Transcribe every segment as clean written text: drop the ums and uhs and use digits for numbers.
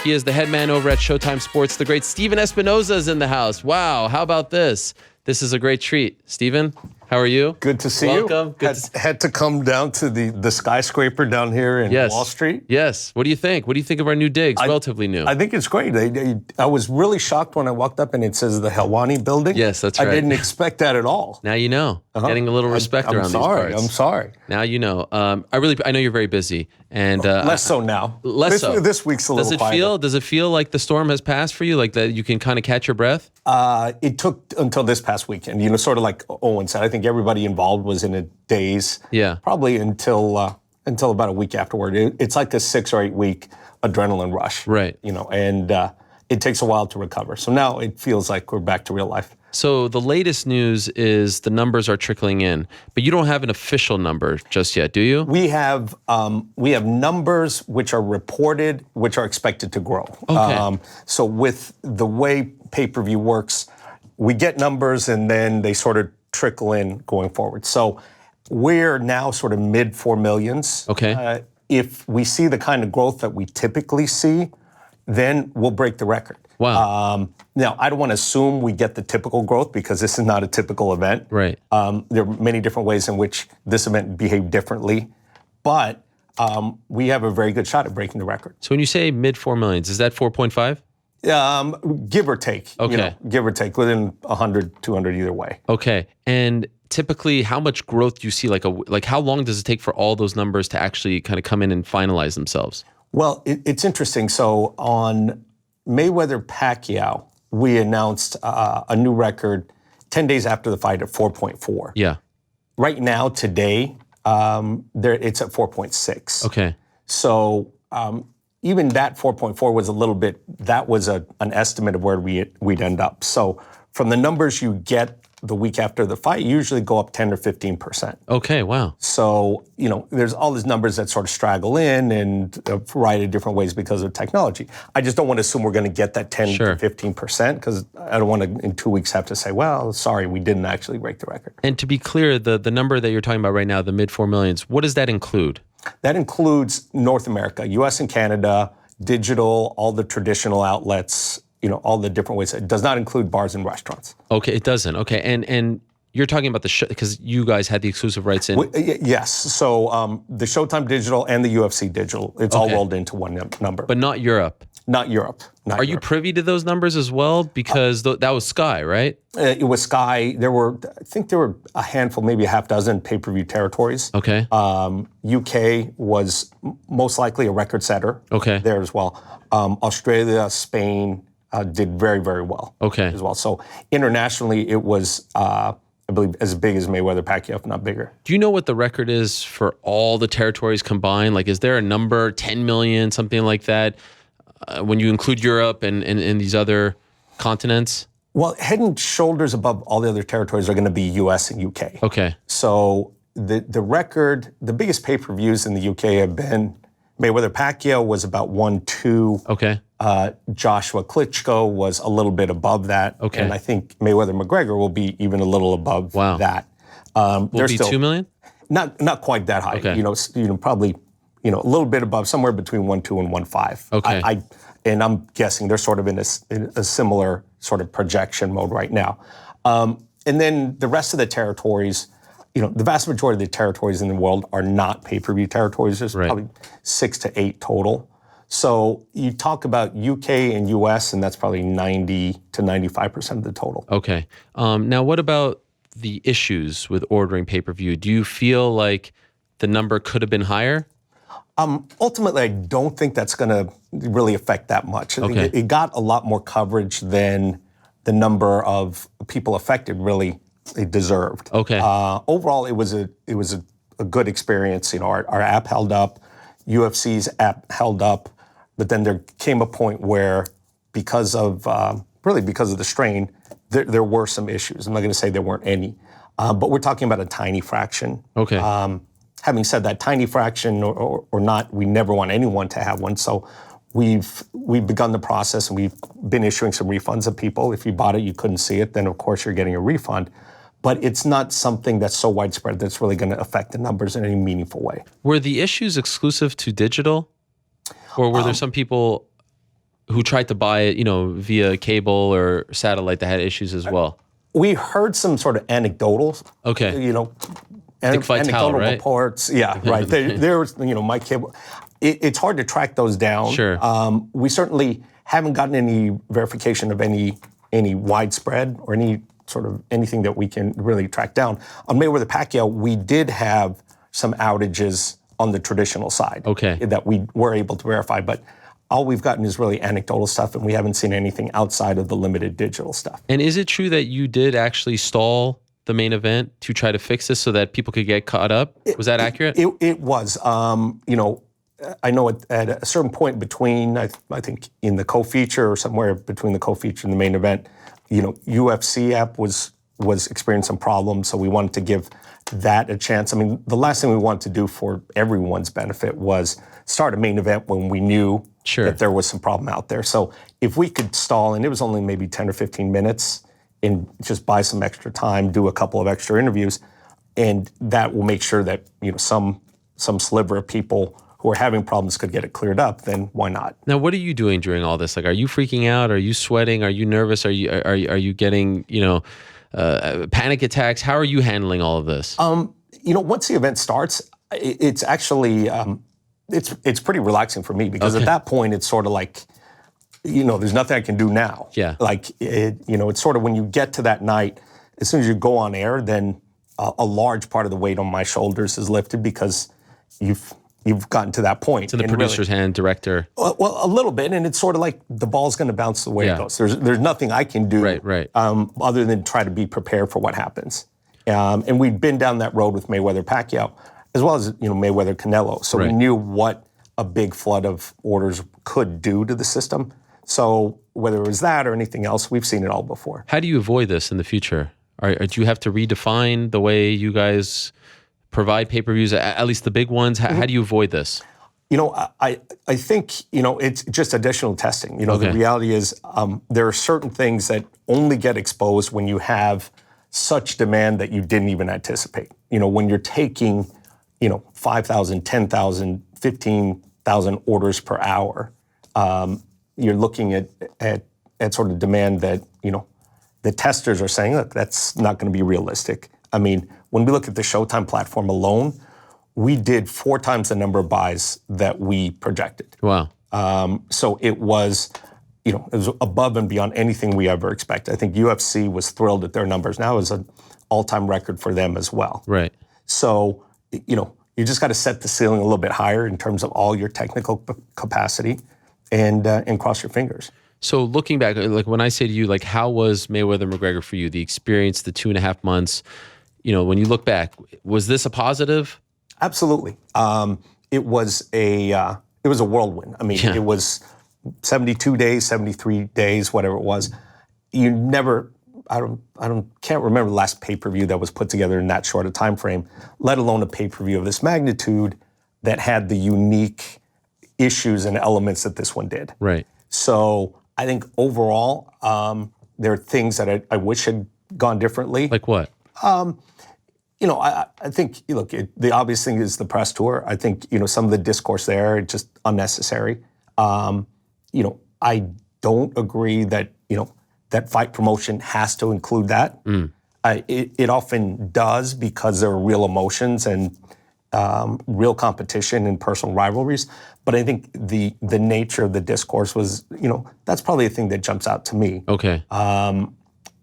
He is the head man over at Showtime Sports. The great Steven Espinoza is in the house. Wow, how about this? This is a great treat. Steven, how are you? Good to see Welcome. you. Had to come down to the skyscraper down here in Wall Street. Yes. What do you think? What do you think of our new digs? Relatively new. I think it's great. I was really shocked when I walked up and it says the Helwani building. Yes, that's right. I didn't expect that at all. Now you know. Getting a little respect around these parts. I'm sorry. Now you know. I know you're very busy, and less so now. This week's a little quieter. Does it feel like the storm has passed for you? Like that you can kind of catch your breath? It took until this past weekend. You know, sort of like Owen said. I think everybody involved was in a daze. Yeah. Probably until about a week afterward. It's like a 6 or 8 week adrenaline rush. Right. You know, and it takes a while to recover. So now it feels like we're back to real life. So the latest news is the numbers are trickling in, but you don't have an official number just yet, do you? We have numbers which are reported, which are expected to grow. Okay. So with the way pay-per-view works, we get numbers and then they sort of trickle in going forward. So we're now sort of mid 4 millions. Okay. If we see the kind of growth that we typically see, then we'll break the record. Wow. Now, I don't want to assume we get the typical growth because this is not a typical event. Right. There are many different ways in which this event behaved differently, but we have a very good shot at breaking the record. So when you say mid 4 millions, is that 4.5? Give or take. Okay. You know, give or take, within 100, 200 either way. Okay. And typically, how much growth do you see? Like how long does it take for all those numbers to actually kind of come in and finalize themselves? Well, it's interesting. So on Mayweather-Pacquiao, we announced a new record 10 days after the fight at 4.4. Yeah. Right now, today, it's at 4.6. Okay. So even that 4.4 was a little bit, that was an estimate of where we'd end up. So from the numbers you get the week after the fight, you usually go up 10 or 15%. Okay, wow. So, you know, there's all these numbers that sort of straggle in and a variety of different ways because of technology. I just don't want to assume we're going to get that 10 to 15% because I don't want to in 2 weeks have to say, well, sorry, we didn't actually break the record. And to be clear, the number that you're talking about right now, the mid 4 millions, what does that include? That includes North America, US and Canada, digital, all the traditional outlets, you know, all the different ways. It does not include bars and restaurants. Okay, it doesn't. Okay, and you're talking about the show because you guys had the exclusive rights in. Yes. So the Showtime digital and the UFC digital, it's all rolled into one number. But not Europe. Not Europe. Are you privy to those numbers as well? Because that was Sky, right? It was Sky. I think there were a handful, maybe a half dozen pay-per-view territories. Okay. UK was most likely a record setter. Okay. There as well. Australia, Spain did very, very well. Okay. As well. So internationally, it was, I believe, as big as Mayweather-Pacquiao, if not bigger. Do you know what the record is for all the territories combined? Like, is there a number, 10 million, something like that? When you include Europe and these other continents? Well, head and shoulders above all the other territories are going to be US and UK. Okay. So the record, the biggest pay-per-views in the UK have been Mayweather-Pacquiao was about 1-2. Okay. Joshua Klitschko was a little bit above that. Okay. And I think Mayweather-McGregor will be even a little above that. Will it be 2 million? Not quite that high. Okay. You know, probably, you know, a little bit above, somewhere between 1.2 and 1.5. Okay. And I'm guessing they're sort of in a similar sort of projection mode right now. And then the rest of the territories, you know, the vast majority of the territories in the world are not pay-per-view territories. There's probably 6 to 8 total. So you talk about UK and US, and that's probably 90 to 95% of the total. Okay. Now, what about the issues with ordering pay-per-view? Do you feel like the number could have been higher? Ultimately, I don't think that's going to really affect that much. Okay. It got a lot more coverage than the number of people affected really deserved. Okay. Overall, it was a good experience. You know, our app held up, UFC's app held up, but then there came a point where, because of the strain, there were some issues. I'm not going to say there weren't any, but we're talking about a tiny fraction. Okay. Having said that, tiny fraction or not, we never want anyone to have one. So we've begun the process, and we've been issuing some refunds to people. If you bought it, you couldn't see it, then of course you're getting a refund. But it's not something that's so widespread that's really going to affect the numbers in any meaningful way. Were the issues exclusive to digital? Or were there some people who tried to buy it, via cable or satellite that had issues as well? We heard some sort of anecdotal, Okay. Dick Vitale, right? reports. Yeah, right. There was, my cable. It's hard to track those down. Sure. We certainly haven't gotten any verification of any widespread or any sort of anything that we can really track down. On Mayweather-Pacquiao, we did have some outages on the traditional side. Okay. That we were able to verify, but all we've gotten is really anecdotal stuff, and we haven't seen anything outside of the limited digital stuff. And is it true that you did actually stall the main event to try to fix this so that people could get caught up? Was that accurate? It was. I know at a certain point between, I think in the co-feature or somewhere between the co-feature and the main event, UFC app was experiencing some problems, so we wanted to give that a chance. I mean, the last thing we wanted to do for everyone's benefit was start a main event when we knew that there was some problem out there. So if we could stall, and it was only maybe 10 or 15 minutes, and just buy some extra time, do a couple of extra interviews, and that will make sure that some sliver of people who are having problems could get it cleared up, then why not? Now, what are you doing during all this? Like, are you freaking out? Are you sweating? Are you nervous? Are you getting panic attacks? How are you handling all of this? Once the event starts, it's actually it's pretty relaxing for me because at that point it's sort of like, there's nothing I can do now. Yeah. Like it's sort of when you get to that night, as soon as you go on air, then a large part of the weight on my shoulders is lifted because you've gotten to that point. So the producer's hand, director. Well, a little bit, and it's sort of like the ball's going to bounce the way it goes. There's nothing I can do other than try to be prepared for what happens. And we'd been down that road with Mayweather-Pacquiao, as well as Mayweather-Canelo. So we knew what a big flood of orders could do to the system. So whether it was that or anything else, we've seen it all before. How do you avoid this in the future? Do you have to redefine the way you guys provide pay-per-views, at least the big ones? How do you avoid this? I think, it's just additional testing. The reality is there are certain things that only get exposed when you have such demand that you didn't even anticipate. When you're taking, 5,000, 10,000, 15,000 orders per hour, you're looking at sort of demand that, the testers are saying, look, that's not going to be realistic. I mean, when we look at the Showtime platform alone, we did 4 times the number of buys that we projected. Wow. So it was, it was above and beyond anything we ever expected. I think UFC was thrilled at their numbers. Now it's an all-time record for them as well. Right. So, you just got to set the ceiling a little bit higher in terms of all your technical capacity and cross your fingers. So looking back, like when I say to you, like, how was Mayweather-McGregor for you? The experience, the 2.5 months, when you look back, was this a positive? Absolutely. It was a whirlwind. I mean, it was 72 days, 73 days, whatever it was. You never, can't remember the last pay-per-view that was put together in that short a time frame, let alone a pay-per-view of this magnitude that had the unique issues and elements that this one did. Right. So I think overall, there are things that I wish had gone differently. Like what? I think, look, the obvious thing is the press tour. I think, some of the discourse there, it's just unnecessary. I don't agree that, that fight promotion has to include that. It often does because there are real emotions and real competition and personal rivalries. But I think the nature of the discourse was, that's probably a thing that jumps out to me. Okay.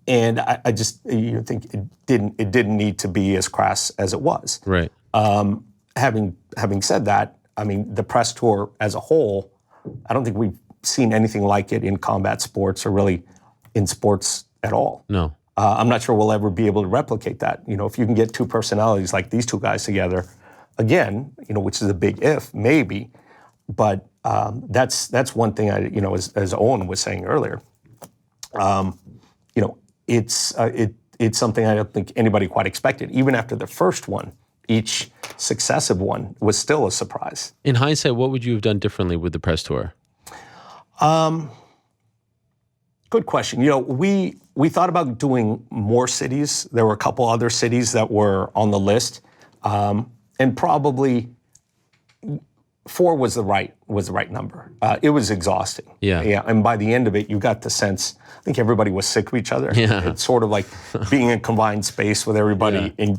And I just think it didn't need to be as crass as it was. Right. Having said that, I mean, the press tour as a whole, I don't think we've seen anything like it in combat sports or really in sports at all. No. I'm not sure we'll ever be able to replicate that. If you can get 2 personalities like these 2 guys together, again, which is a big if, maybe. But that's one thing as Owen was saying earlier. It's something I don't think anybody quite expected. Even after the first one, each successive one was still a surprise. In hindsight, what would you have done differently with the press tour? Good question. We thought about doing more cities. There were a couple other cities that were on the list, and probably 4 was the right number. It was exhausting. Yeah. And by the end of it, you got the sense, I think everybody was sick of each other. Yeah. It's sort of like being in confined space with everybody. Yeah.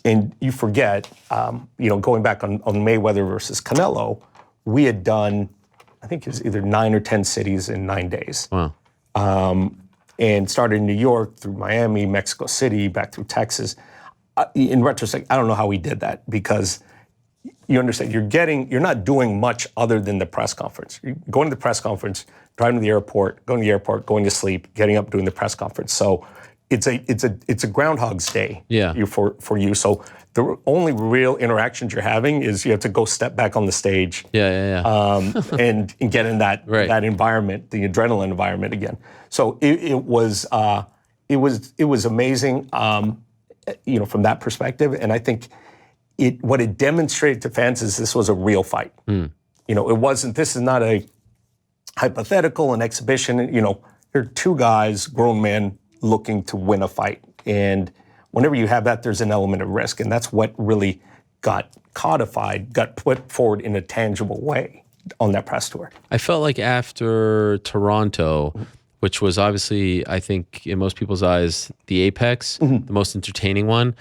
And you forget, going back on Mayweather versus Canelo, we had done, I think it was either 9 or 10 cities in 9 days. Wow. And started in New York, through Miami, Mexico City, back through Texas. In retrospect, I don't know how we did that, because you understand, you're not doing much other than the press conference. You're going to the press conference, driving to the airport, going to sleep, getting up, doing the press conference. So it's a Groundhog's Day for you. So the only real interactions you're having is you have to go step back on the stage, and get in that environment, the adrenaline environment again. So it was amazing, from that perspective. And I think what it demonstrated to fans is this was a real fight. This is not a hypothetical, an exhibition. There are 2 guys, grown men, looking to win a fight. And whenever you have that, there's an element of risk. And that's what really got codified, got put forward in a tangible way on that press tour. I felt like after Toronto, which was obviously, I think, in most people's eyes, the apex, the most entertaining one,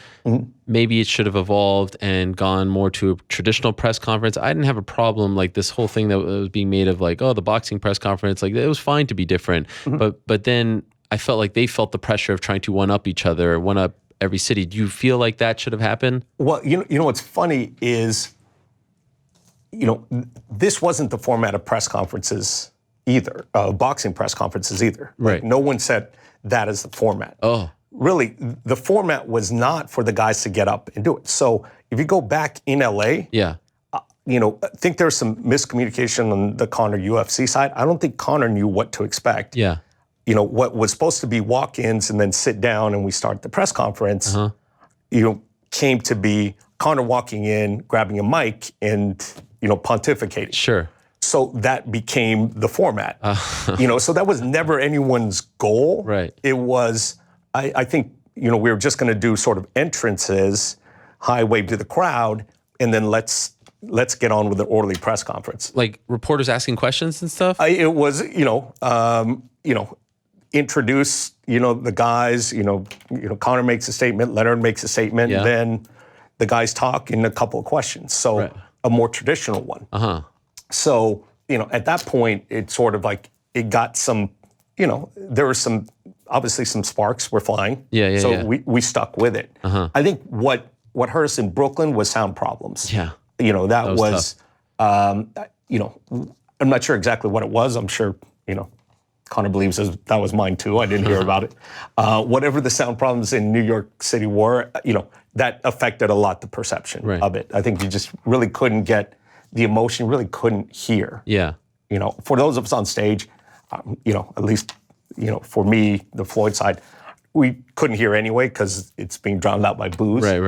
maybe it should have evolved and gone more to a traditional press conference. I didn't have a problem, like this whole thing that was being made of like, the boxing press conference, like it was fine to be different. But then I felt like they felt the pressure of trying to one-up each other, one-up every city. Do you feel like that should have happened? Well, what's funny is, this wasn't the format of press conferences either, boxing press conferences either. Right. Like, no one set that as the format. Oh. Really, the format was not for the guys to get up and do it. So if you go back in LA, I think there's some miscommunication on the Conor UFC side. I don't think Conor knew what to expect. Yeah. What was supposed to be walk-ins and then sit down and we start the press conference, came to be Conor walking in, grabbing a mic and, pontificating. Sure. So that became the format. So that was never anyone's goal. Right. It was, I think, we were just going to do sort of entrances, high wave to the crowd, and then let's get on with the orderly press conference. Like reporters asking questions and stuff? It was, introduce, the guys, Conor makes a statement, Leonard makes a statement, then the guys talk in a couple of questions. So a more traditional one. So, at that point, it's sort of like, it got some, there were obviously some sparks were flying. So we stuck with it. I think what hurt us in Brooklyn was sound problems. Yeah. That was I'm not sure exactly what it was. I'm sure, Conor believes that was mine too. I didn't hear about it. Whatever the sound problems in New York City were, that affected a lot the perception of it. I think you just really couldn't get the emotion, really couldn't hear. Yeah. For those of us on stage, at least, for me, the Floyd side, we couldn't hear anyway because it's being drowned out by booze. Right.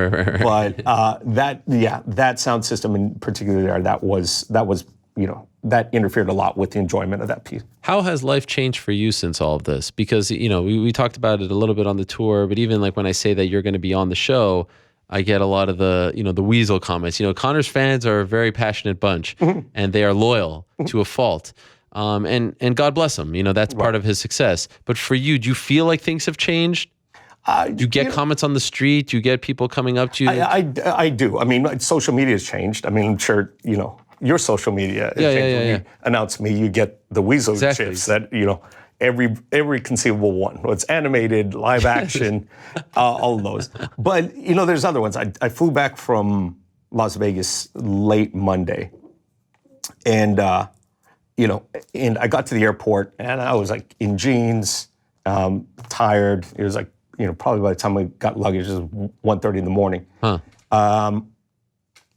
But that sound system in particular, that was that interfered a lot with the enjoyment of that piece. How has life changed for you since all of this? Because, we talked about it a little bit on the tour, but even like when I say that you're going to be on the show, I get a lot of the, the weasel comments. Conor's fans are a very passionate bunch and they are loyal to a fault. And God bless him, that's part of his success. But for you, do you feel like things have changed? Do you get comments on the street? Do you get people coming up to you? I do. I mean, social media has changed. I mean, I'm sure, your social media has changed. When you announce me, you get the weasel chips that, every conceivable one. It's animated, live action, all of those. But, there's other ones. I flew back from Las Vegas late Monday. And, and I got to the airport and I was like in jeans, tired. It was like, probably by the time we got luggage, it was 1:30 in the morning.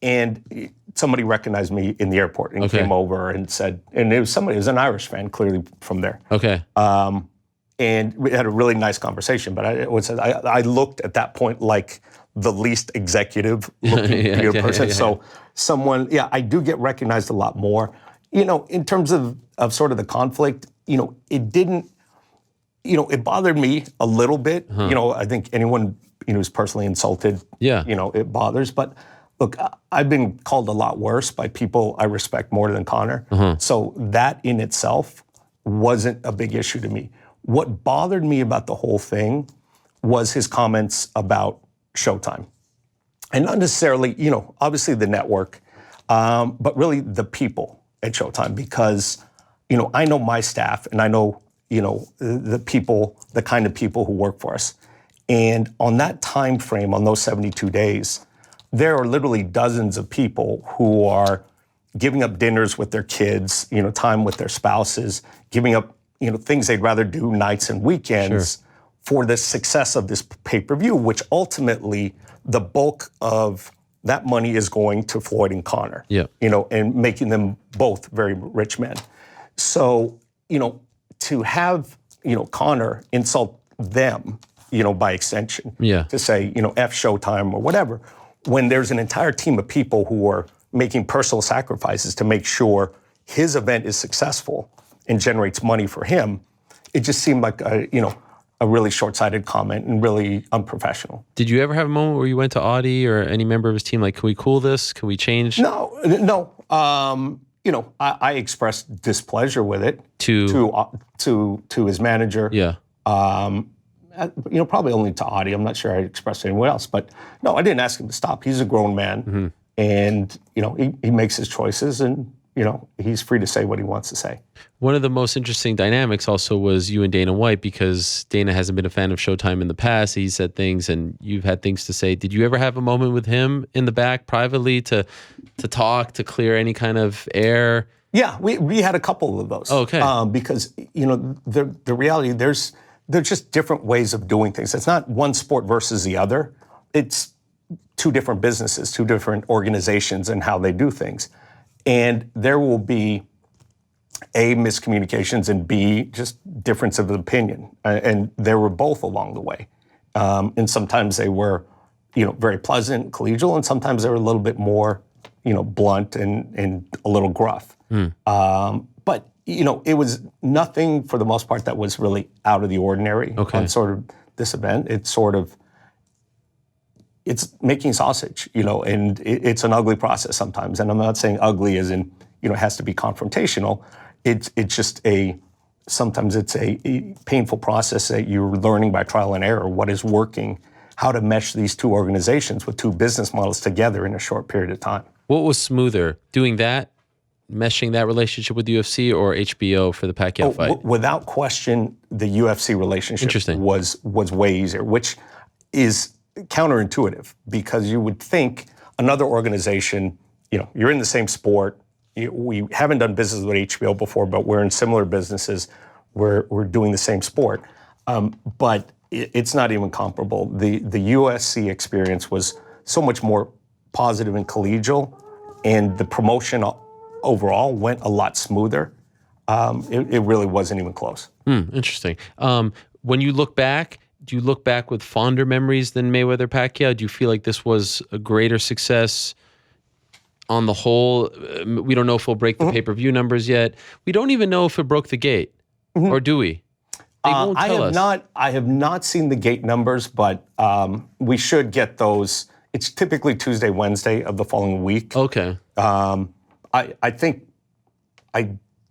And somebody recognized me in the airport and came over and said, and it was an Irish fan, clearly from there. Okay. And we had a really nice conversation, but I looked at that point like the least executive looking person. So someone, I do get recognized a lot more. In terms of sort of the conflict, it didn't, it bothered me a little bit. I think anyone, who's personally insulted, it bothers. But look, I've been called a lot worse by people I respect more than Conor. So that in itself wasn't a big issue to me. What bothered me about the whole thing was his comments about Showtime. And not necessarily, obviously the network, but really the people at Showtime, because, I know my staff and I know, the people, the kind of people who work for us. And on that time frame, on those 72 days, there are literally dozens of people who are giving up dinners with their kids, time with their spouses, giving up, things they'd rather do nights and weekends for the success of this pay-per-view, which ultimately the bulk of that money is going to Floyd and Conor, and making them both very rich men. So, to have, Conor insult them, by extension, to say, F Showtime or whatever, when there's an entire team of people who are making personal sacrifices to make sure his event is successful and generates money for him, it just seemed like a really short-sighted comment and really unprofessional. Did you ever have a moment where you went to Audie or any member of his team, like, can we cool this? Can we change? No. I expressed displeasure with it to his manager. Yeah. Probably only to Audie. I'm not sure I expressed it anywhere else. But no, I didn't ask him to stop. He's a grown man, and he makes his choices, and he's free to say what he wants to say. One of the most interesting dynamics also was you and Dana White, because Dana hasn't been a fan of Showtime in the past. He said things and you've had things to say. Did you ever have a moment with him in the back privately to talk, to clear any kind of air? Yeah, we had a couple of those. Okay. Because, the reality, there's just different ways of doing things. It's not one sport versus the other. It's two different businesses, two different organizations and how they do things. And there will be A, miscommunications, and B, just difference of opinion. And there were both along the way. And sometimes they were, very pleasant, collegial, and sometimes they were a little bit more, blunt and a little gruff. But, it was nothing for the most part that was really out of the ordinary on sort of this event. It's making sausage, and it's an ugly process sometimes. And I'm not saying ugly as in, it has to be confrontational. It's just sometimes it's a painful process that you're learning by trial and error, what is working, how to mesh these two organizations with two business models together in a short period of time. What was smoother, doing that, meshing that relationship with UFC, or HBO for the Pacquiao fight? Without question, the UFC relationship was way easier, which is counterintuitive, because you would think another organization, you're in the same sport. We haven't done business with HBO before, but we're in similar businesses. We're doing the same sport, but it's not even comparable. The USC experience was so much more positive and collegial, and the promotion overall went a lot smoother. It really wasn't even close. Interesting. When you look back, do you look back with fonder memories than Mayweather-Pacquiao? Do you feel like this was a greater success on the whole? We don't know if we'll break the pay-per-view numbers yet. We don't even know if it broke the gate, or do we? They won't tell us. I have not seen the gate numbers, but we should get those. It's typically Tuesday, Wednesday of the following week. Okay. I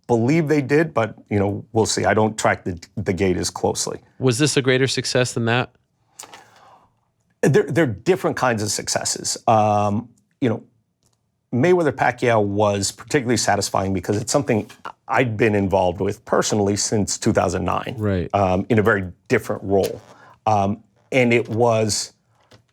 believe they did, but we'll see. I don't track the gate as closely. Was this a greater success than that? They're different kinds of successes. Mayweather-Pacquiao was particularly satisfying because it's something I'd been involved with personally since 2009, right? In a very different role, and it was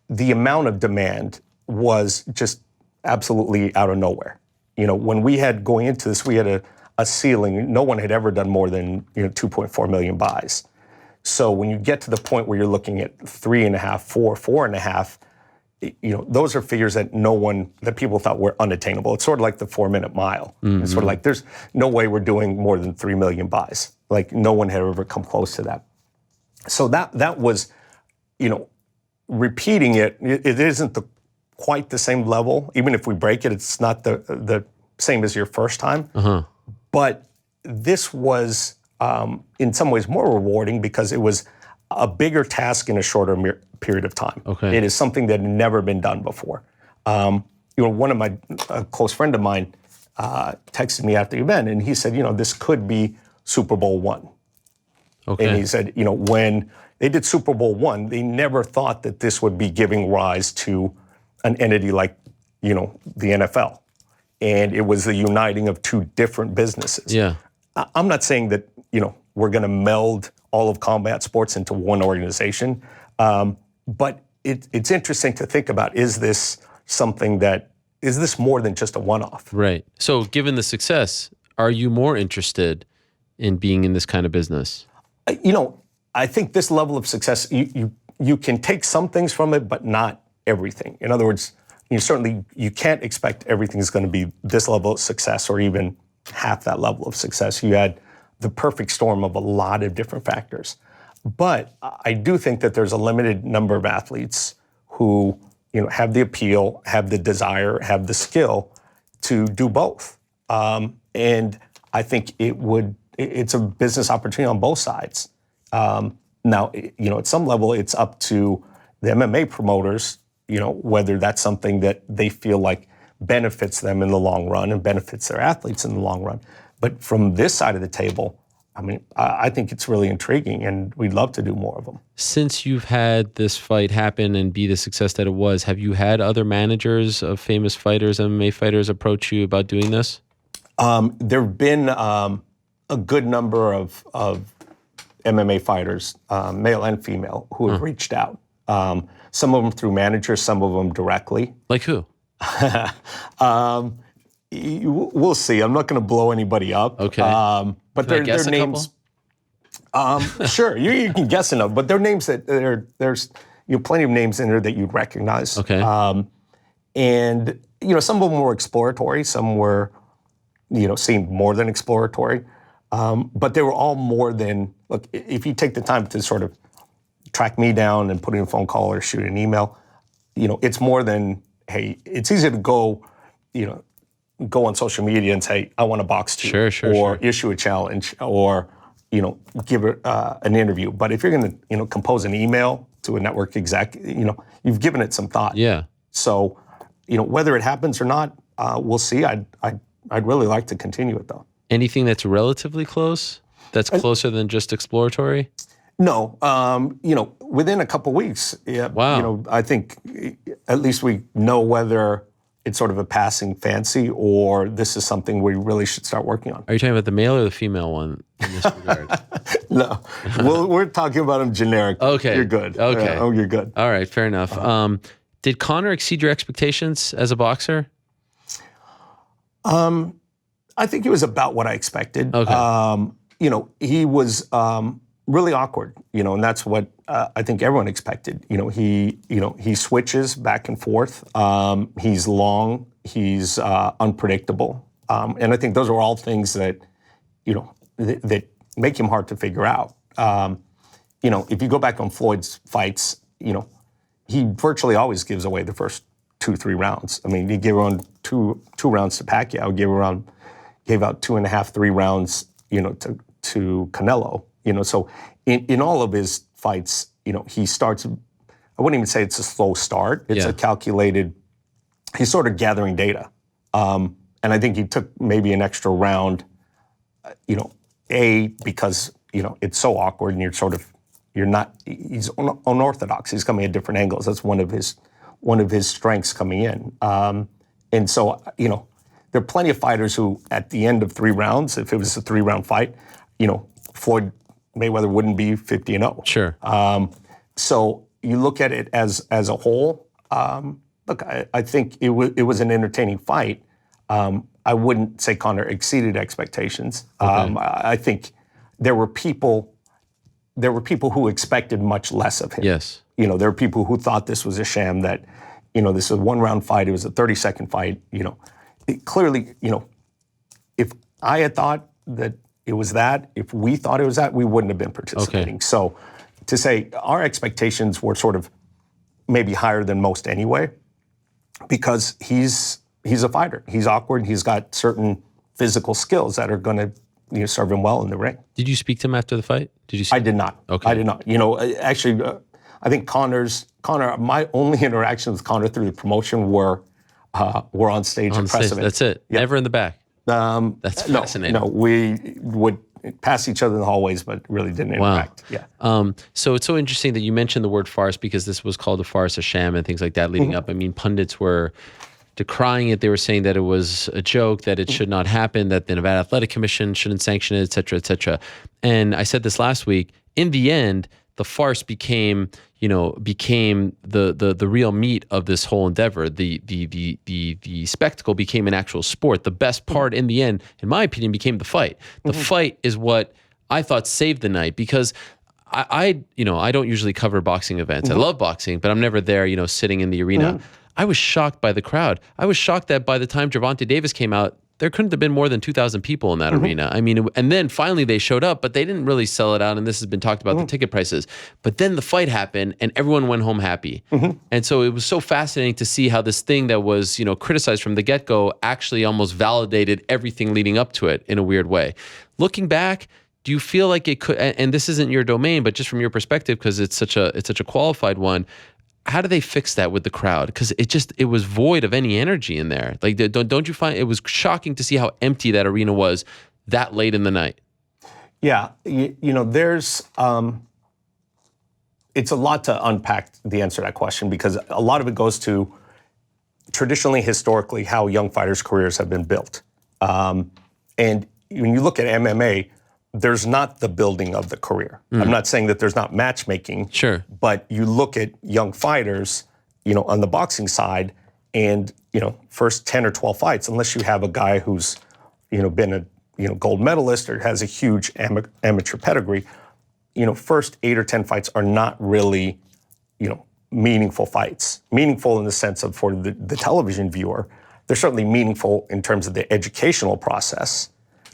the amount of demand was just absolutely out of nowhere. When we had going into this, we had a ceiling. No one had ever done more than 2.4 million buys. So when you get to the point where you're looking at 3.5, 4.5, those are figures that people thought were unattainable. It's sort of like the 4-minute mile. It's sort of like there's no way we're doing more than 3 million buys. Like no one had ever come close to that. So that was, repeating it isn't quite the same level. Even if we break it, it's not the same as your first time. But this was, in some ways, more rewarding because it was a bigger task in a shorter period of time. Okay. It is something that had never been done before. one of my a close friend of mine texted me after the event, and he said, this could be Super Bowl I. Okay. And he said, when they did Super Bowl I, they never thought that this would be giving rise to an entity like, the NFL. And it was the uniting of two different businesses. Yeah. I'm not saying that, we're going to meld all of combat sports into one organization. But it's interesting to think about, is this more than just a one-off? Right. So given the success, are you more interested in being in this kind of business? I think this level of success, you can take some things from it, but not everything. In other words, you can't expect everything's going to be this level of success or even half that level of success. You had the perfect storm of a lot of different factors. But I do think that there's a limited number of athletes who, have the appeal, have the desire, have the skill to do both. And I think it's a business opportunity on both sides. Now, at some level, it's up to the MMA promoters, whether that's something that they feel like benefits them in the long run and benefits their athletes in the long run. But from this side of the table, I think it's really intriguing, and we'd love to do more of them. Since you've had this fight happen and be the success that it was, have you had other managers of famous fighters, MMA fighters, approach you about doing this? There have been a good number of MMA fighters, male and female, who have reached out. Some of them through managers, some of them directly. Like who? We'll see. I'm not going to blow anybody up. Okay. But Can I their guess a names. Sure, you can guess enough. But they're names that there's plenty of names in there that you'd recognize. Okay. And some of them were exploratory. Some were seemed more than exploratory. But they were all more than, look, if you take the time to sort of track me down and put in a phone call or shoot an email, it's more than, hey, it's easy to go on social media and say, I want to box to you, or issue a challenge, or, give an interview. But if you're going to, compose an email to a network exec, you've given it some thought. Yeah. So, whether it happens or not, we'll see. I'd really like to continue it though. Anything that's relatively close? That's closer than just exploratory? No, within a couple weeks. Yeah. Wow. I think at least we know whether it's sort of a passing fancy or this is something we really should start working on. Are you talking about the male or the female one in this regard? No, we're talking about them generic. Okay. You're good. Okay. You're good. All right, fair enough. Did Conor exceed your expectations as a boxer? I think it was about what I expected. Okay. He was really awkward, and that's what I think everyone expected. He switches back and forth. He's long. He's unpredictable, and I think those are all things that that make him hard to figure out. If you go back on Floyd's fights, he virtually always gives away the first 2-3 rounds. I mean, he gave around two rounds to Pacquiao. Gave out 2.5-3 rounds, to Canelo. So in all of his fights, he starts. I wouldn't even say it's a slow start. It's a calculated. He's sort of gathering data, and I think he took maybe an extra round. Because it's so awkward, and he's unorthodox. He's coming at different angles. That's one of his strengths coming in, and so there are plenty of fighters who, at the end of 3 rounds, if it was a 3-round fight, Floyd Mayweather wouldn't be 50-0. Sure. So you look at it as a whole. Look, I think it was an entertaining fight. I wouldn't say Conor exceeded expectations. Okay. I think there were people who expected much less of him. Yes. There were people who thought this was a sham. That this was a 1-round fight. It was a 30-second fight. Clearly, if I had thought that it was that, if we thought it was that, we wouldn't have been participating. Okay. So to say our expectations were sort of maybe higher than most anyway, because he's a fighter. He's awkward. He's got certain physical skills that are going to serve him well in the ring. Did you speak to him after the fight? I did not. Okay. I did not. Actually, I think my only interactions with Conor through the promotion were were on stage On at press stage. events. That's it. Yeah. Never in the back. That's fascinating. No, we would pass each other in the hallways, but really didn't interact. Yeah. So it's so interesting that you mentioned the word farce, because this was called a farce, a sham, and things like that leading up. I mean, pundits were decrying it. They were saying that it was a joke, that it should not happen, that the Nevada Athletic Commission shouldn't sanction it, et cetera, et cetera. And I said this last week. In the end, the farce became the real meat of this whole endeavor. The spectacle became an actual sport. The best part in the end, in my opinion, became the fight. The fight is what I thought saved the night, because I don't usually cover boxing events. I love boxing, but I'm never there, sitting in the arena. I was shocked by the crowd. I was shocked that by the time Gervonta Davis came out, there couldn't have been more than 2,000 people in that arena. I mean, and then finally they showed up, but they didn't really sell it out. And this has been talked about, the ticket prices. But then the fight happened and everyone went home happy. And so it was so fascinating to see how this thing that was, criticized from the get-go actually almost validated everything leading up to it in a weird way. Looking back, do you feel like it could, and this isn't your domain, but just from your perspective, because it's such a qualified one, how do they fix that with the crowd? Because it was void of any energy in there. Like, don't you find it was shocking to see how empty that arena was that late in the night? Yeah, there's it's a lot to unpack the answer to that question, because a lot of it goes to traditionally, historically, how young fighters' careers have been built. And when you look at MMA, there's not the building of the career. I'm not saying that there's not matchmaking. Sure. But you look at young fighters, on the boxing side, and, first 10 or 12 fights, unless you have a guy who's, been a, gold medalist or has a huge amateur pedigree, first 8 or 10 fights are not really, meaningful fights. Meaningful in the sense of, for the television viewer, they're certainly meaningful in terms of the educational process.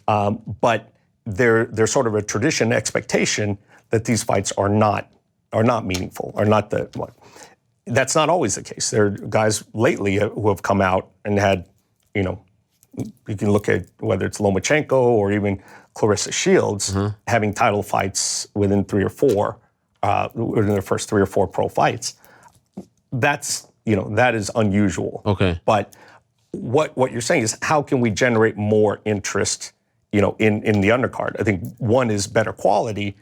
But there's sort of a tradition, expectation that these fights are not meaningful, are not the what. That's not always the case. There are guys lately who have come out and had, you can look at whether it's Lomachenko or even Clarissa Shields having title fights within 3 or 4, within their first 3 or 4 pro fights. That's, that is unusual. Okay. But what you're saying is, how can we generate more interest in the undercard? I think one is better quality,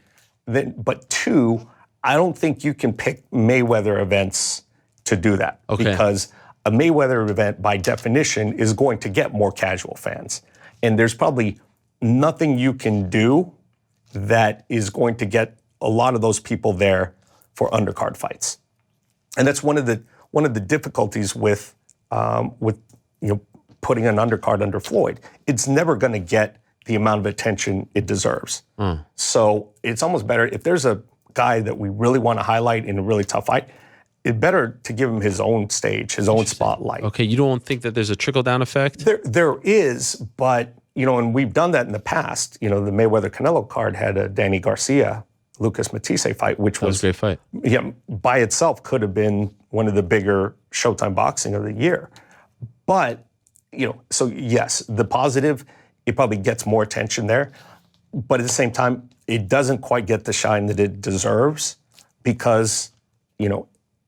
but two, I don't think you can pick Mayweather events to do that. Okay. Because a Mayweather event, by definition, is going to get more casual fans. And there's probably nothing you can do that is going to get a lot of those people there for undercard fights. And that's one of the difficulties with putting an undercard under Floyd. It's never going to get the amount of attention it deserves. So it's almost better if there's a guy that we really want to highlight in a really tough fight, it's better to give him his own stage, his own spotlight. Okay, you don't think that there's a trickle-down effect? There is, but, and we've done that in the past. The Mayweather-Canelo card had a Danny Garcia, Lucas Matisse fight, which was a great fight. Yeah, by itself could have been one of the bigger Showtime boxing of the year. But, so yes, the positive, it probably gets more attention there. But at the same time, it doesn't quite get the shine that it deserves, because,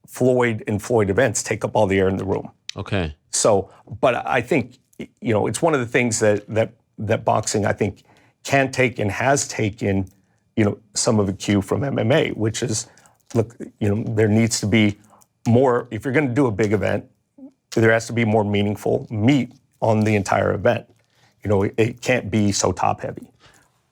Floyd and Floyd events take up all the air in the room. Okay. So, but I think, it's one of the things that boxing, I think, can take and has taken, some of the cue from MMA, which is, look, there needs to be more, if you're going to do a big event, there has to be more meaningful meat on the entire event. It can't be so top heavy.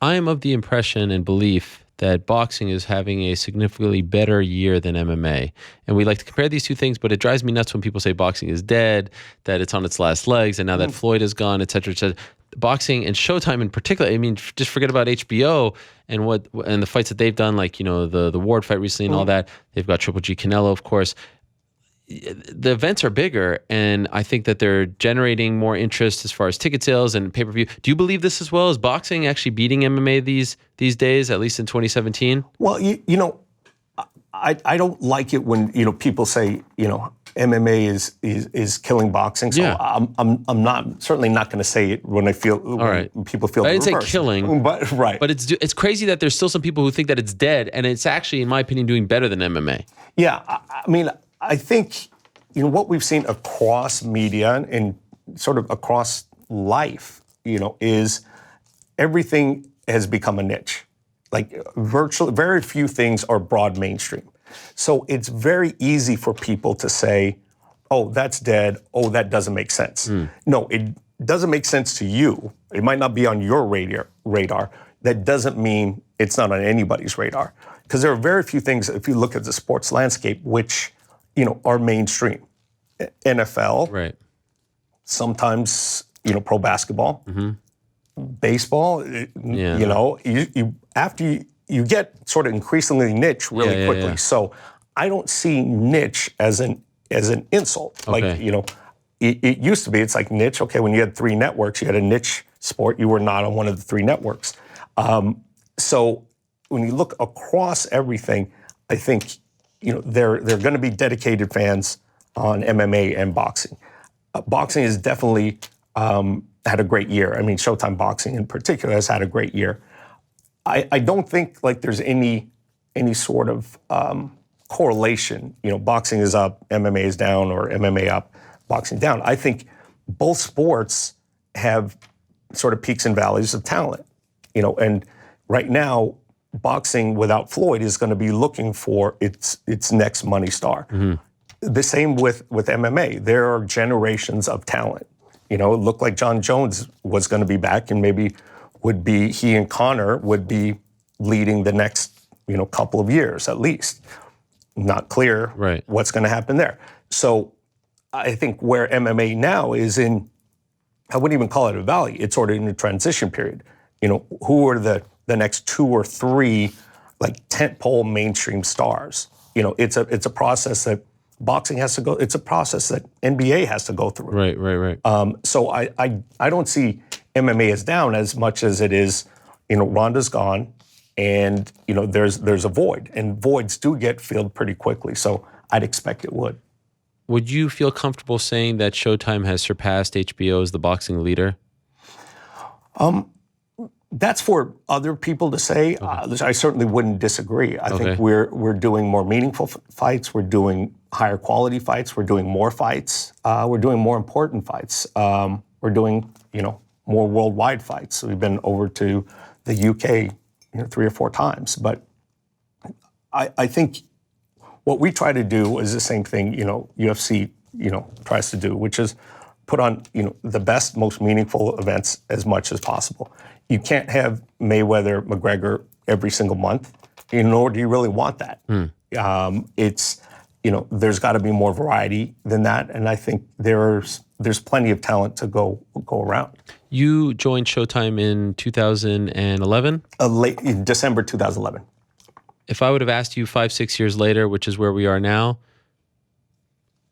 I am of the impression and belief that boxing is having a significantly better year than MMA. And we like to compare these two things, but it drives me nuts when people say boxing is dead, that it's on its last legs, and now that Floyd is gone, et cetera, et cetera. Boxing and Showtime in particular, I mean, just forget about HBO and the fights that they've done, like, the Ward fight recently and all that. They've got Triple G Canelo, of course. The events are bigger, and I think that they're generating more interest as far as ticket sales and pay-per-view. Do you believe this as well? Is boxing actually beating MMA these days, at least in 2017? Well, I don't like it when people say MMA is killing boxing. So Yeah. I'm certainly not going to say it when people feel. I didn't the reverse. say killing, but right. But it's crazy that there's still some people who think that it's dead, and it's actually, in my opinion, doing better than MMA. Yeah, I mean, I think what we've seen across media and sort of across life, is everything has become a niche. Like virtually, very few things are broad mainstream. So it's very easy for people to say, oh, that's dead. Oh, that doesn't make sense. No, it doesn't make sense to you. It might not be on your radar. That doesn't mean it's not on anybody's radar. Because there are very few things, if you look at the sports landscape, which, are mainstream. NFL, right? Sometimes, pro basketball, baseball, after you get sort of increasingly niche really quickly. Yeah. So I don't see niche as an insult. Okay. Like, it used to be, it's like niche. Okay, when you had 3 networks, you had a niche sport. You were not on one of the 3 networks. So when you look across everything, I think, there are going to be dedicated fans on MMA and boxing. Boxing has definitely had a great year. I mean, Showtime Boxing in particular has had a great year. I don't think like there's any sort of correlation. Boxing is up, MMA is down, or MMA up, boxing down. I think both sports have sort of peaks and valleys of talent. And right now, boxing without Floyd is going to be looking for its next money star. The same with MMA. There are generations of talent. It looked like John Jones was going to be back, and maybe he and Conor would be leading the next, couple of years at least. Not clear what's going to happen there. So I think where MMA now is in, I wouldn't even call it a valley. It's sort of in a transition period. Who are the next 2 or 3 like tentpole mainstream stars? It's a process that boxing has to go. It's a process that NBA has to go through. Right. So I don't see MMA as down as much as it is. Ronda's gone, and there's a void, and voids do get filled pretty quickly. So I'd expect it would. Would you feel comfortable saying that Showtime has surpassed HBO as the boxing leader? That's for other people to say. Okay. I certainly wouldn't disagree. I think we're doing more meaningful fights. We're doing higher quality fights. We're doing more fights. We're doing more important fights. We're doing, more worldwide fights. We've been over to the UK, 3 or 4 times. But I think what we try to do is the same thing, UFC, tries to do, which is put on, the best, most meaningful events as much as possible. You can't have Mayweather-McGregor every single month, nor do you really want that. It's, there's got to be more variety than that, and I think there's plenty of talent to go around. You joined Showtime in 2011? In December 2011. If I would have asked you 5-6 years later, which is where we are now,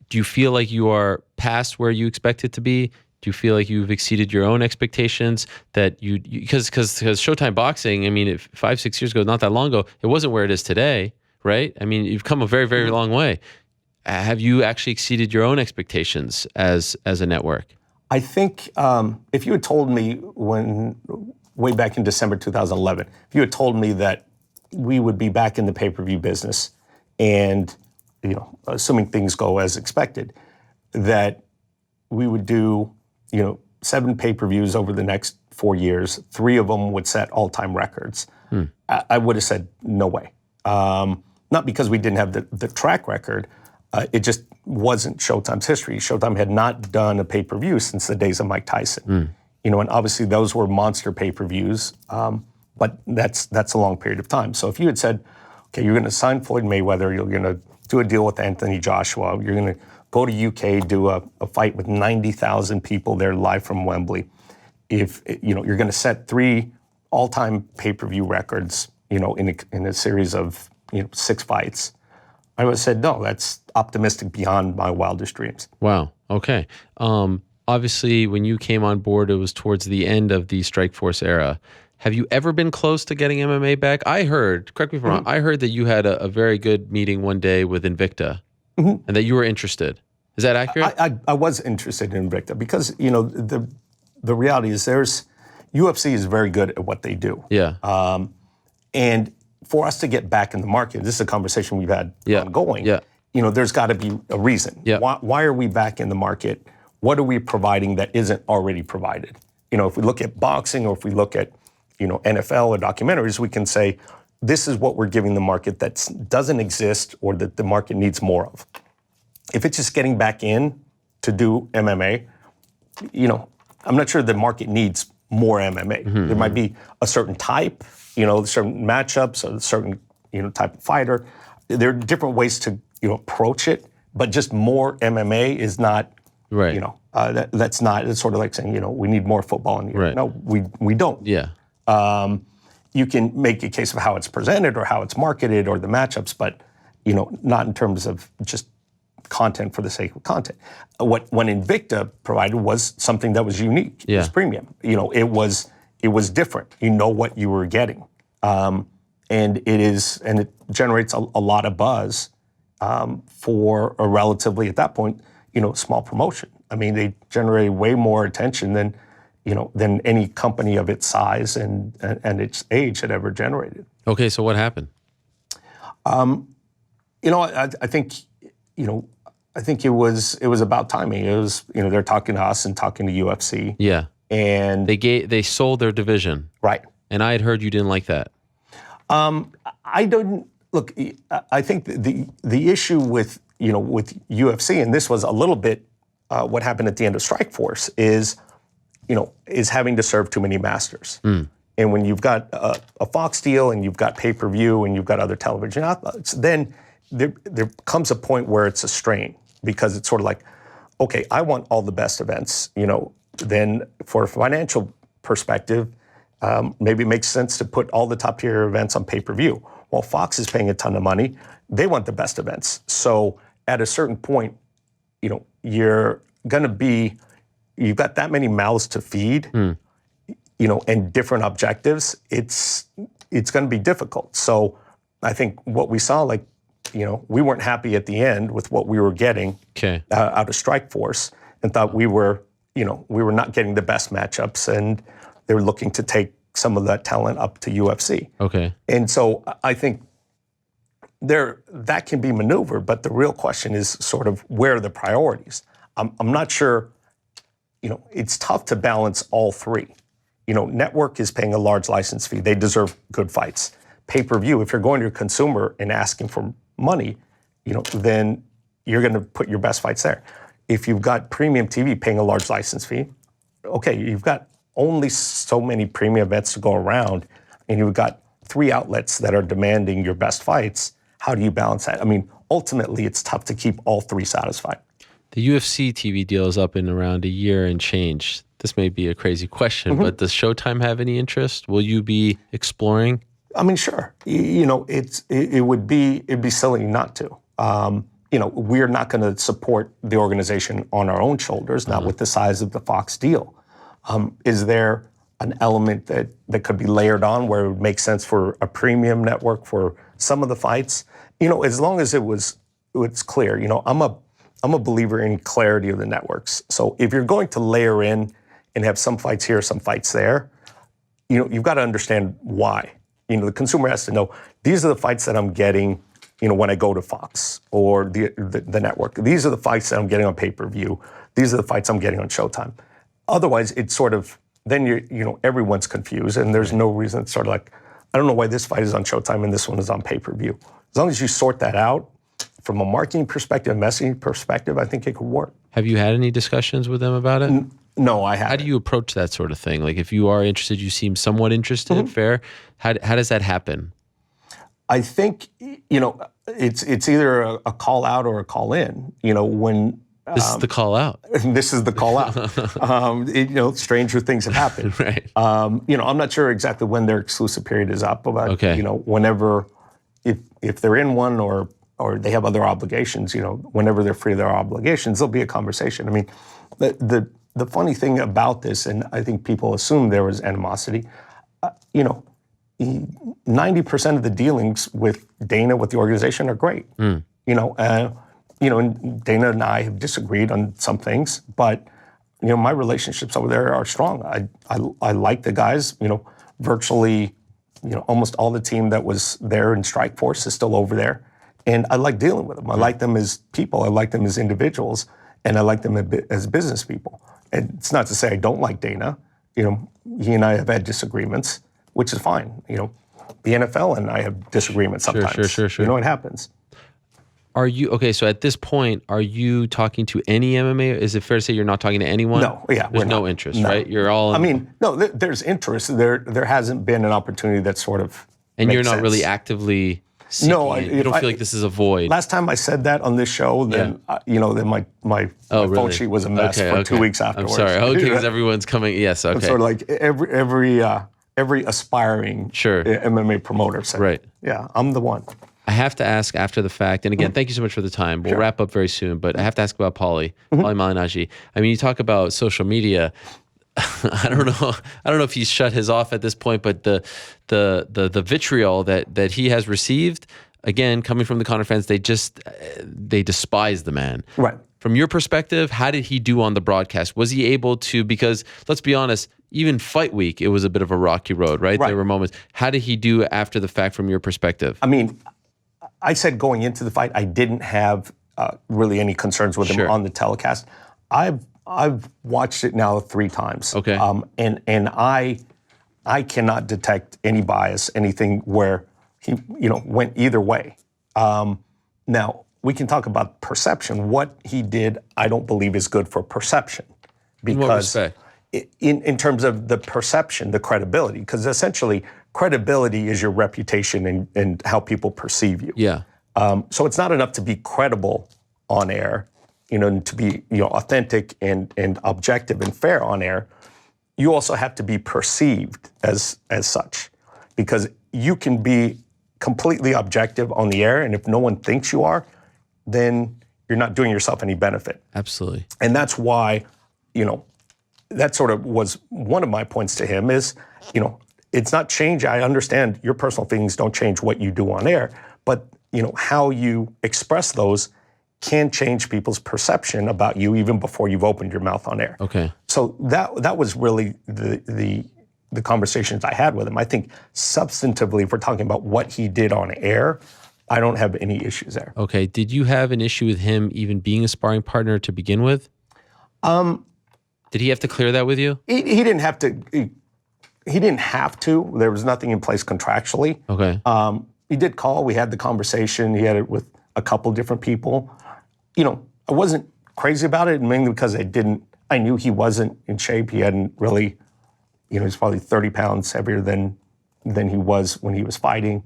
do you feel like you are past where you expected to be? Do you feel like you've exceeded your own expectations? That because Showtime Boxing, I mean, 5-6 years ago, not that long ago, it wasn't where it is today, right? I mean, you've come a very, very long way. Have you actually exceeded your own expectations as a network? I think if you had told me way back in December 2011, if you had told me that we would be back in the pay-per-view business and, assuming things go as expected, that we would do, 7 pay-per-views over the next 4 years, 3 of them would set all-time records. I would have said, no way. Not because we didn't have the track record, it just wasn't Showtime's history. Showtime had not done a pay-per-view since the days of Mike Tyson. And obviously those were monster pay-per-views, but that's a long period of time. So if you had said, okay, you're going to sign Floyd Mayweather, you're going to do a deal with Anthony Joshua, you're going to go to UK, do a fight with 90,000 people there live from Wembley. If you're going to set 3 all-time pay-per-view records, in a series of 6 fights, I would have said no. That's optimistic beyond my wildest dreams. Wow. Okay. Obviously, when you came on board, it was towards the end of the Strikeforce era. Have you ever been close to getting MMA back? I heard, correct me if I'm wrong, I heard that you had a very good meeting one day with Invicta, and that you were interested. Is that accurate? I was interested in Invicta because, the reality is UFC is very good at what they do. Yeah. And for us to get back in the market, this is a conversation we've had ongoing. Yeah. there's got to be a reason. Yeah. Why are we back in the market? What are we providing that isn't already provided? If we look at boxing or if we look at, NFL or documentaries, we can say, this is what we're giving the market that doesn't exist or that the market needs more of. If it's just getting back in to do MMA, I'm not sure the market needs more MMA. There might be a certain type, certain matchups, a certain, type of fighter. There are different ways to, approach it, but just more MMA is not, right. That's not, it's sort of like saying, we need more football in the year. Right. No, we don't. Yeah. You can make a case of how it's presented or how it's marketed or the matchups, but, not in terms of just content for the sake of content. What Invicta provided was something that was unique. Yeah. It was premium. It was different. You know what you were getting. And it generates a lot of buzz for a relatively, at that point, small promotion. I mean, they generated way more attention than any company of its size and its age had ever generated. Okay, so what happened? I think, I think it was about timing. It was, they're talking to us and talking to UFC. Yeah. And they sold their division. Right. And I had heard you didn't like that. I don't look. I think the issue with UFC, and this was a little bit what happened at the end of Strikeforce, is having to serve too many masters. And when you've got a Fox deal and you've got pay-per-view and you've got other television outlets, then there comes a point where it's a strain, because it's sort of like, okay, I want all the best events. Then for a financial perspective, maybe it makes sense to put all the top tier events on pay-per-view. Well, Fox is paying a ton of money. They want the best events. So at a certain point, you're going to be, you've got that many mouths to feed, and different objectives. It's going to be difficult. So I think what we saw, we weren't happy at the end with what we were getting out of Strikeforce, and thought we were not getting the best matchups, and they were looking to take some of that talent up to UFC. Okay. And so I think that can be maneuvered, but the real question is sort of, where are the priorities? I'm not sure, it's tough to balance all three. Network is paying a large license fee. They deserve good fights. Pay-per-view, if you're going to a consumer and asking for money, then you're going to put your best fights there. If you've got premium TV paying a large license fee, okay, you've got only so many premium events to go around, and you've got 3 outlets that are demanding your best fights. How do you balance that? I mean, ultimately, it's tough to keep all 3 satisfied. The UFC TV deal is up in around a year and change. This may be a crazy question, but does Showtime have any interest? Will you be exploring? I mean, sure. It'd be silly not to. We're not going to support the organization on our own shoulders, not with the size of the Fox deal. Is there an element that could be layered on where it would make sense for a premium network for some of the fights? As long as it's clear. I'm a believer in clarity of the networks. So if you're going to layer in and have some fights here, some fights there, you've got to understand why. The consumer has to know, these are the fights that I'm getting, when I go to Fox or the network. These are the fights that I'm getting on pay-per-view. These are the fights I'm getting on Showtime. Otherwise, it's sort of, then everyone's confused, and there's no reason. It's sort of like, I don't know why this fight is on Showtime and this one is on pay-per-view. As long as you sort that out, from a marketing perspective, messaging perspective, I think it could work. Have you had any discussions with them about it? No, I haven't. How do you approach that sort of thing? Like, if you are interested, you seem somewhat interested, fair. How does that happen? I think, it's either a call out or a call in. When this is the call out. This is the call out. Stranger things have happened. Right. I'm not sure exactly when their exclusive period is up, but whenever, if they're in one or they have other obligations, whenever they're free of their obligations, there'll be a conversation. I mean, the funny thing about this, and I think people assume there was animosity, 90% of the dealings with Dana, with the organization, are great. And Dana and I have disagreed on some things, but my relationships over there are strong. I like the guys. Virtually, almost all the team that was there in Strikeforce is still over there, And I like dealing with them. I like them as people. I like them as individuals. And I like them as business people. And it's not to say I don't like Dana. You know, he and I have had disagreements, which is fine. You know, the NFL and I have disagreements sometimes. Sure. You know, it happens. Are you, okay, so at this point, are you talking to any MMA? Is it fair to say you're not talking to anyone? No, yeah. There's no interest, right? You're all... I mean, no, there's interest. There hasn't been an opportunity that sort of And you're not sense. really actively seeking it. You don't feel like this is a void. Last time I said that on this show, then then my phone sheet was a mess for 2 weeks afterwards. I'm sorry. Okay, because everyone's coming. Yes, okay. I'm sort of like every aspiring MMA promoter said, right. Yeah, I'm the one. I have to ask after the fact, and again, thank you so much for the time. We'll wrap up very soon, but I have to ask about Paulie Malignaggi. I mean, you talk about social media. I don't know if he's shut his off at this point, but the vitriol that he has received, again, coming from the Conor fans, they despise the man. Right. From your perspective, how did he do on the broadcast? Was he able to, because let's be honest, even fight week, it was a bit of a rocky road, right? There were moments. How did he do after the fact from your perspective? I mean, I said going into the fight, I didn't have really any concerns with him on the telecast. I've watched it now 3 times. Okay. And I cannot detect any bias, anything where he went either way. Now we can talk about perception. What he did, I don't believe is good for perception, because in what respect? In terms of the perception, the credibility, because essentially credibility is your reputation and how people perceive you. Yeah. So it's not enough to be credible on air, and to be authentic and objective and fair on air. You also have to be perceived as such, because you can be completely objective on the air, and if no one thinks you are, then you're not doing yourself any benefit. Absolutely. And that's why, that sort of was one of my points to him is, it's not change. I understand your personal feelings don't change what you do on air, but how you express those can change people's perception about you even before you've opened your mouth on air. Okay. So that was really the conversations I had with him. I think substantively, if we're talking about what he did on air, I don't have any issues there. Okay. Did you have an issue with him even being a sparring partner to begin with? Did he have to clear that with you? He didn't have to. He didn't have to. There was nothing in place contractually. Okay. He did call. We had the conversation. He had it with a couple different people. I wasn't crazy about it, mainly because I knew he wasn't in shape. He hadn't really, he was probably 30 pounds heavier than he was when he was fighting.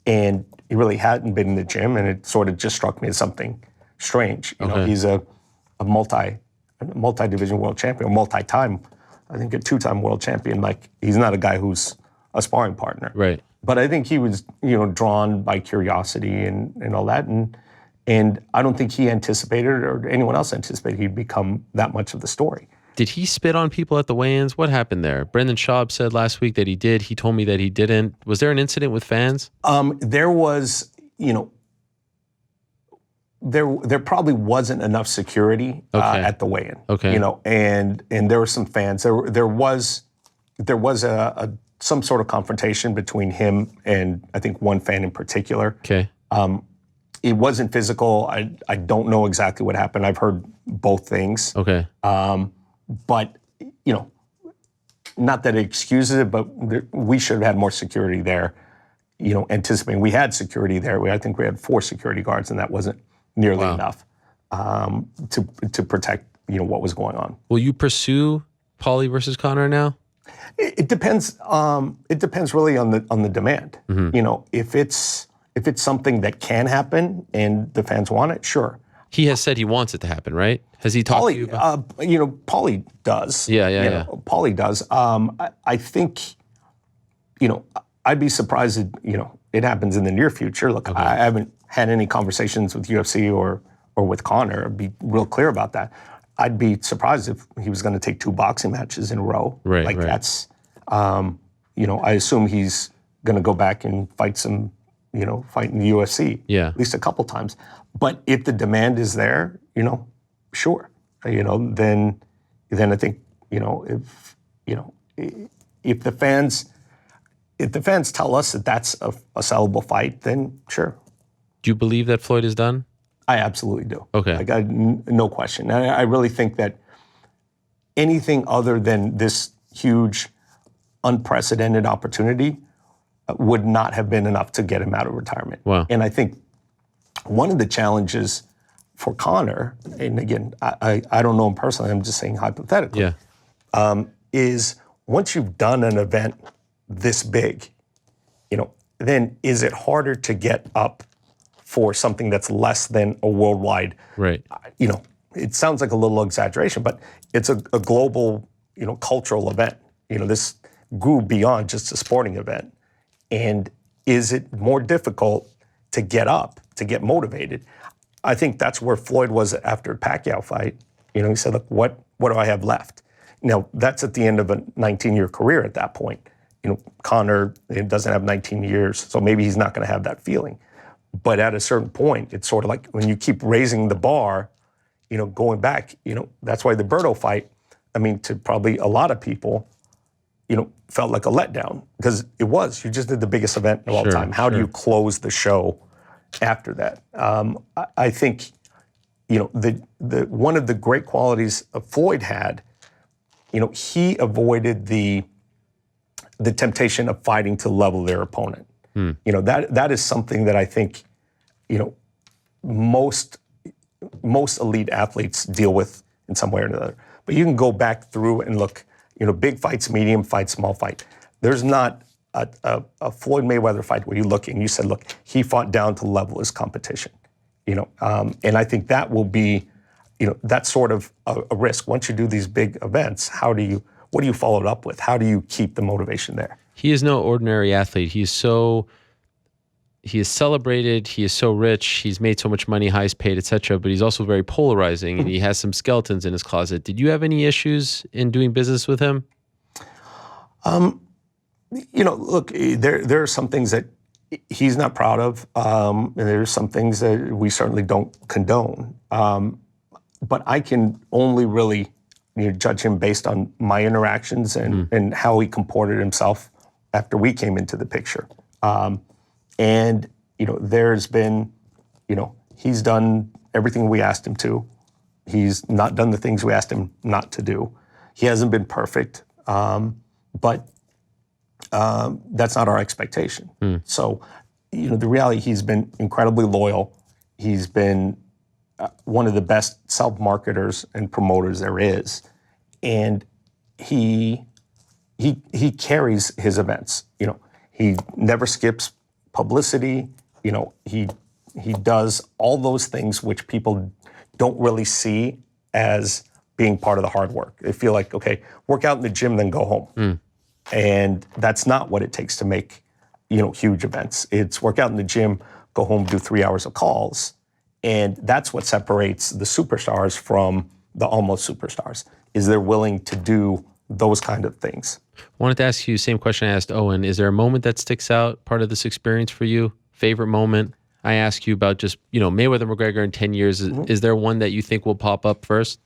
And he really hadn't been in the gym, and it sort of just struck me as something strange. He's a multi-division world champion, multi-time, I think a 2-time world champion. Like, he's not a guy who's a sparring partner. Right. But I think he was, drawn by curiosity and all that. And I don't think he anticipated, or anyone else anticipated, he'd become that much of the story. Did he spit on people at the weigh-ins? What happened there? Brendan Schaub said last week that he did. He told me that he didn't. Was there an incident with fans? There was, there probably wasn't enough security at the weigh-in. Okay. And there were some fans. There was some sort of confrontation between him and I think one fan in particular. Okay. It wasn't physical. I don't know exactly what happened. I've heard both things. Okay. But, not that it excuses it, but we should have had more security there, anticipating. We had security there. I think we had 4 security guards, and that wasn't nearly enough to protect, what was going on. Will you pursue Paulie versus Conor now? It depends. It depends really on the demand. Mm-hmm. If it's something that can happen and the fans want it, sure. He has said he wants it to happen, right? Has he talked to you about Paulie does. Yeah. Paulie does. I think, I'd be surprised if, it happens in the near future. Look, I haven't had any conversations with UFC or with Conor. I'd be real clear about that. I'd be surprised if he was going to take 2 boxing matches in a row. Right. That's, I assume he's going to go back and fight fight in the UFC. Yeah. At least a couple times. But if the demand is there, sure. Then I think, if the fans tell us that that's a sellable fight, then sure. Do you believe that Floyd is done? I absolutely do. Okay. Like, no question. I really think that anything other than this huge, unprecedented opportunity would not have been enough to get him out of retirement. Wow. And I think one of the challenges for Conor, and again, I don't know him personally, I'm just saying hypothetically, is once you've done an event this big, then is it harder to get up for something that's less than a worldwide, right? It sounds like a little exaggeration, but it's a global, cultural event. This grew beyond just a sporting event. And is it more difficult to get up, to get motivated? I think that's where Floyd was after Pacquiao fight. He said, look, what do I have left? Now, that's at the end of a 19-year career at that point. Conor doesn't have 19 years, so maybe he's not going to have that feeling. But at a certain point, it's sort of like when you keep raising the bar, going back, that's why the Berto fight, to probably a lot of people, felt like a letdown because it was. You just did the biggest event of all time. How do you close the show after that? I think, the one of the great qualities of Floyd had, he avoided the temptation of fighting to level their opponent. That is something that I think, most elite athletes deal with in some way or another. But you can go back through and look, big fights, medium fight, small fight. There's not a Floyd Mayweather fight where you look and you said, look, he fought down to level his competition. And I think that will be, that's sort of a risk. Once you do these big events, what do you follow it up with? How do you keep the motivation there? He is no ordinary athlete. He is celebrated. He is so rich. He's made so much money, highest paid, etc. But he's also very polarizing, and he has some skeletons in his closet. Did you have any issues in doing business with him? Look, there are some things that he's not proud of, and there's some things that we certainly don't condone. But I can only really judge him based on my interactions and how he comported himself after we came into the picture. And there's been, he's done everything we asked him to. He's not done the things we asked him not to do. He hasn't been perfect, but that's not our expectation. So, the reality, he's been incredibly loyal. He's been one of the best self-marketers and promoters there is. And he carries his events. He never skips publicity. He does all those things which people don't really see as being part of the hard work. They feel like, okay, work out in the gym, then go home. And that's not what it takes to make, huge events. It's work out in the gym, go home, do 3 hours of calls. And that's what separates the superstars from the almost superstars, is they're willing to do those kind of things. I wanted to ask you the same question I asked Owen. Is there a moment that sticks out, part of this experience for you? Favorite moment? I ask you about just, Mayweather-McGregor in 10 years. Is there one that you think will pop up first?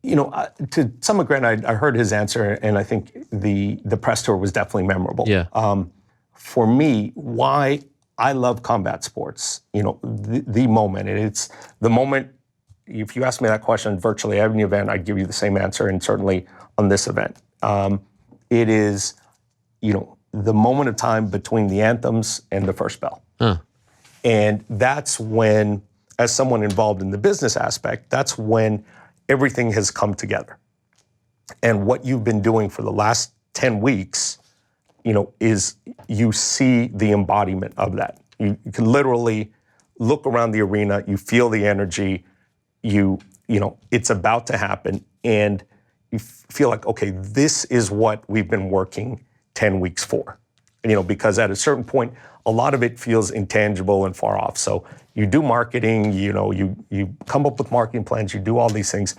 To some degree, I heard his answer, and I think the press tour was definitely memorable. Yeah. For me, why I love combat sports, the moment, and it's the moment. If you ask me that question virtually every event, I'd give you the same answer, and certainly on this event. It is, the moment of time between the anthems and the first bell. And that's when, as someone involved in the business aspect, that's when everything has come together. And what you've been doing for the last 10 weeks, is you see the embodiment of that. You can literally look around the arena, you feel the energy, it's about to happen, and you feel like, okay, this is what we've been working 10 weeks for. Because at a certain point, a lot of it feels intangible and far off. So you do marketing, you come up with marketing plans, you do all these things,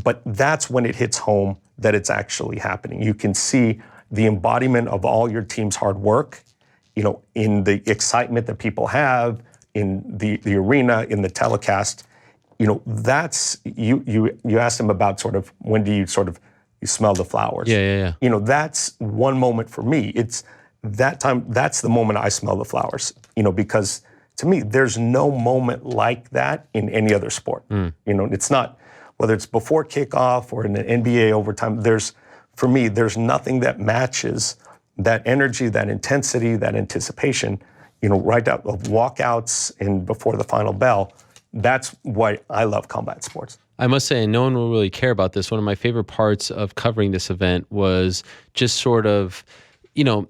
but that's when it hits home that it's actually happening. You can see the embodiment of all your team's hard work, in the excitement that people have, in the arena, in the telecast. That's, you asked him about sort of when do you smell the flowers. Yeah. That's one moment for me. It's that time, that's the moment I smell the flowers, because to me, there's no moment like that in any other sport. You know, it's not, whether it's before kickoff or in an NBA overtime, for me, there's nothing that matches that energy, that intensity, that anticipation, you know, right out of walkouts and before the final bell. That's why I love combat sports. I must say, no one will really care about this. One of my favorite parts of covering this event was just sort of, you know,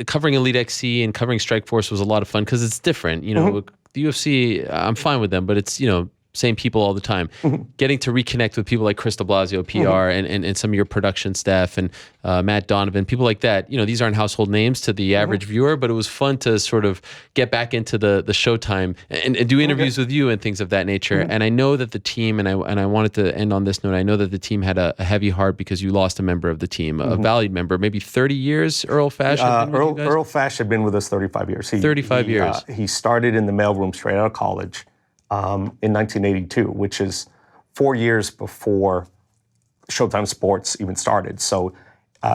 covering Elite XC and covering Strikeforce was a lot of fun because it's different. You know, the UFC, I'm fine with them, but it's, you know, same people all the time. Getting to reconnect with people like Chris de Blasio, PR, and some of your production staff, and Matt Donovan, people like that. You know, these aren't household names to the average viewer, but it was fun to sort of get back into the Showtime and do interviews with you and things of that nature. And I know that the team, and I wanted to end on this note, I know that the team had a heavy heart because you lost a member of the team, a valued member, maybe 30 years, Earl Fash? Earl Fash had been with us 35 years. 35 years. He started in the mailroom straight out of college. In 1982, which is 4 years before Showtime Sports even started. So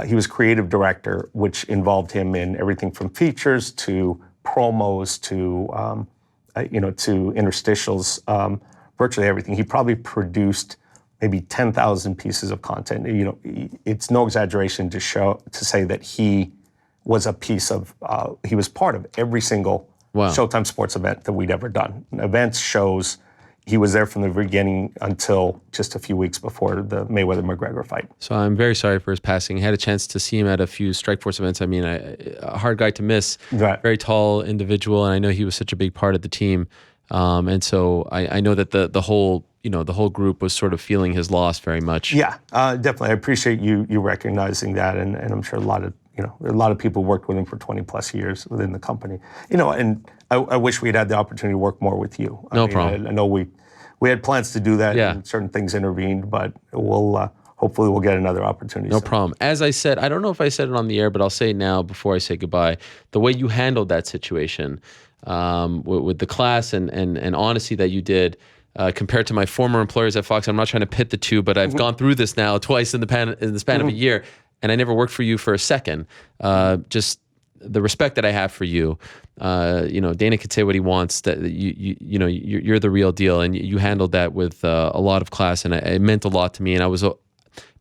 he was creative director, which involved him in everything from features to promos to to interstitials, virtually everything. He probably produced maybe 10,000 pieces of content. You know, it's no exaggeration to say that he was a piece of. He was part of every single Showtime Sports event that we'd ever done. Events, shows, he was there from the beginning until just a few weeks before the Mayweather-McGregor fight. So I'm very sorry for his passing. I had a chance to see him at a few Strikeforce events. I mean, a hard guy to miss, very tall individual, and I know he was such a big part of the team. And so I know that the whole group was sort of feeling his loss very much. Yeah, definitely. I appreciate you recognizing that, and I'm sure a lot of people worked with him for 20 plus years within the company. You know, and I wish we'd had the opportunity to work more with you. No problem. I know we had plans to do that, and certain things intervened, but hopefully we'll get another opportunity. No problem. As I said, I don't know if I said it on the air, but I'll say it now before I say goodbye. The way you handled that situation with the class and honesty that you did, compared to my former employers at Fox, I'm not trying to pit the two, but I've gone through this now twice in the span of a year, and I never worked for you for a second. Just the respect that I have for you. You know, Dana could say what he wants. That you're the real deal, and you handled that with a lot of class, and it meant a lot to me. And I was,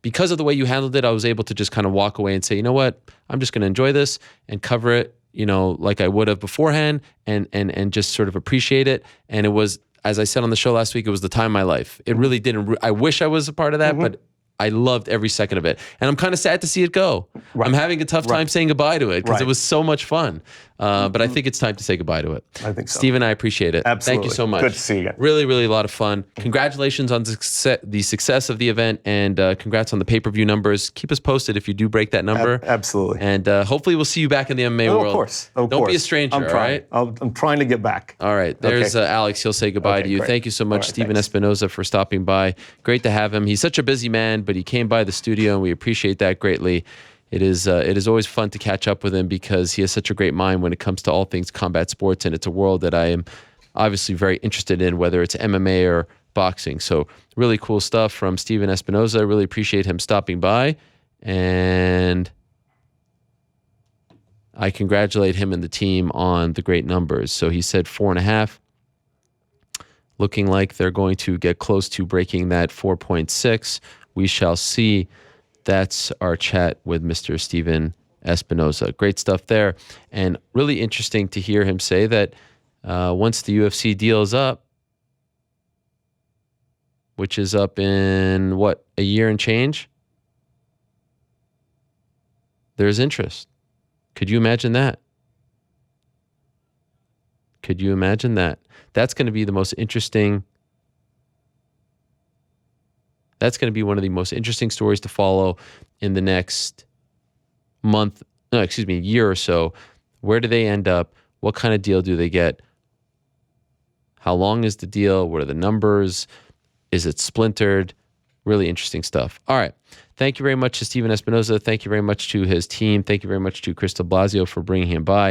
because of the way you handled it, I was able to just kind of walk away and say, you know what, I'm just going to enjoy this and cover it, you know, like I would have beforehand, and just sort of appreciate it. And it was, as I said on the show last week, it was the time of my life. It really didn't. I wish I was a part of that, but I loved every second of it. And I'm kind of sad to see it go. I'm having a tough time saying goodbye to it because it was so much fun. But I think it's time to say goodbye to it. I think so. Steven, I appreciate it. Absolutely. Thank you so much. Good to see you again. Really, really a lot of fun. Congratulations on the success of the event, and congrats on the pay-per-view numbers. Keep us posted if you do break that number. Absolutely. And hopefully we'll see you back in the MMA world. Of course. Don't be a stranger, I'm trying. all right? I'm trying to get back. All right. There's Alex. He'll say goodbye to you. Great. Thank you so much, Steven thanks. Espinoza, for stopping by. Great to have him. He's such a busy man, but he came by the studio, and we appreciate that greatly. It is always fun to catch up with him because he has such a great mind when it comes to all things combat sports, and it's a world that I am obviously very interested in, whether it's MMA or boxing. So really cool stuff from Steven Espinoza. I really appreciate him stopping by, and I congratulate him and the team on the great numbers. So he said 4.5, looking like they're going to get close to breaking that 4.6. We shall see. That's our chat with Mr. Steven Espinoza. Great stuff there. And really interesting to hear him say that once the UFC deal is up, which is up in, a year and change, there's interest. Could you imagine that? Could you imagine that? That's going to be the most interesting. That's going to be one of the most interesting stories to follow in the next year or so. Where do they end up? What kind of deal do they get? How long is the deal? What are the numbers? Is it splintered? Really interesting stuff. All right. Thank you very much to Steven Espinoza. Thank you very much to his team. Thank you very much to Chris de Blasio for bringing him by.